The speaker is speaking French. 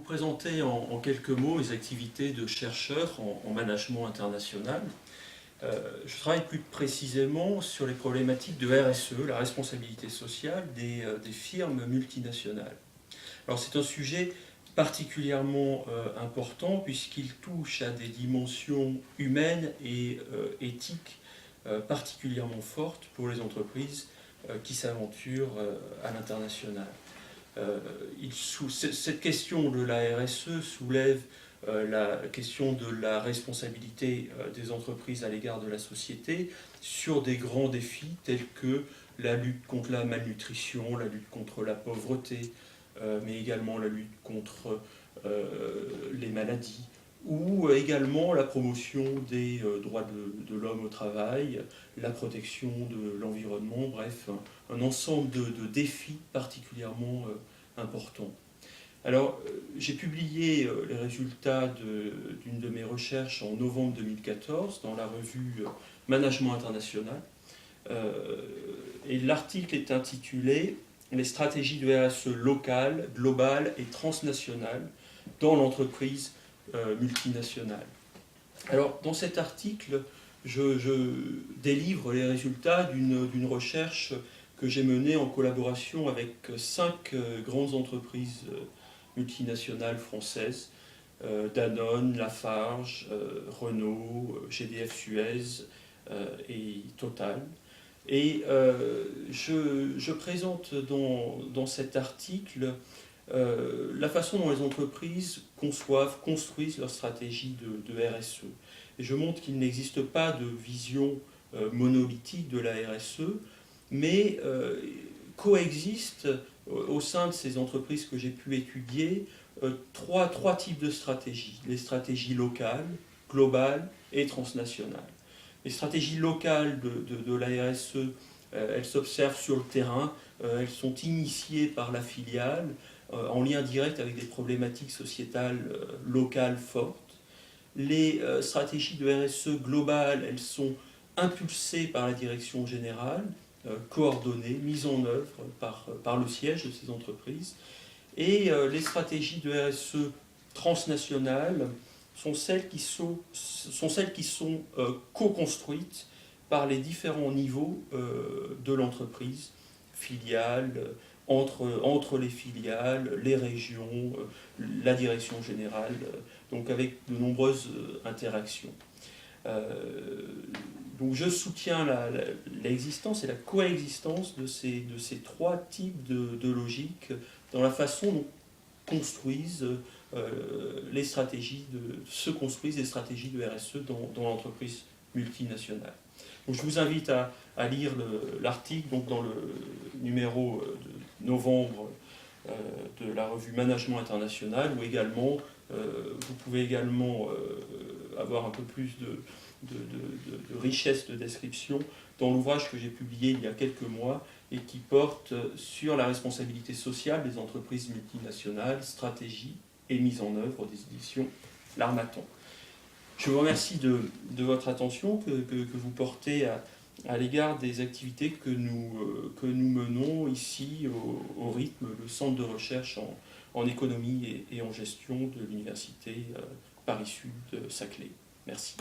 présenter en quelques mots mes activités de chercheur en management international. Je travaille plus précisément sur les problématiques de RSE, la responsabilité sociale des firmes multinationales. Alors c'est un sujet particulièrement important puisqu'il touche à des dimensions humaines et éthiques particulièrement fortes pour les entreprises qui s'aventurent à l'international. Cette question de la RSE soulève la question de la responsabilité des entreprises à l'égard de la société sur des grands défis tels que la lutte contre la malnutrition, la lutte contre la pauvreté, mais également la lutte contre les maladies, ou également la promotion des droits de l'homme au travail, la protection de l'environnement, bref, un ensemble de défis particulièrement importants. Alors, j'ai publié les résultats d'une de mes recherches en novembre 2014 dans la revue Management International, et l'article est intitulé « Les stratégies de RSE locales, globales et transnationales dans l'entreprise multinationale ». Alors, dans cet article, je délivre les résultats d'une recherche que j'ai menée en collaboration avec 5 grandes entreprises multinationales françaises, Danone, Lafarge, Renault, GDF Suez et Total. Et je présente dans cet article la façon dont les entreprises construisent leur stratégie de RSE. Et je montre qu'il n'existe pas de vision monolithique de la RSE, mais coexistent au sein de ces entreprises que j'ai pu étudier trois types de stratégies. Les stratégies locales, globales et transnationales. Les stratégies locales de la RSE, elles s'observent sur le terrain, elles sont initiées par la filiale, en lien direct avec des problématiques sociétales locales fortes. Les stratégies de RSE globales, elles sont impulsées par la direction générale, coordonnées, mises en œuvre par le siège de ces entreprises. Et les stratégies de RSE transnationales sont celles qui sont co-construites par les différents niveaux de l'entreprise, filiales, entre les filiales, les régions, la direction générale, donc avec de nombreuses interactions. Donc je soutiens l'existence et la coexistence de ces 3 types de logiques dans la façon dont se construisent les stratégies de RSE dans l'entreprise multinationale. Donc je vous invite à lire l'article dans le numéro de novembre de la revue Management International, où également vous pouvez également avoir un peu plus de richesse de description dans l'ouvrage que j'ai publié il y a quelques mois et qui porte sur la responsabilité sociale des entreprises multinationales, stratégie et mise en œuvre des éditions L'Harmattan. Je vous remercie de votre attention que vous portez à l'égard des activités que nous menons ici au rythme, le centre de recherche en économie et en gestion de l'université Paris-Sud Saclay. Merci.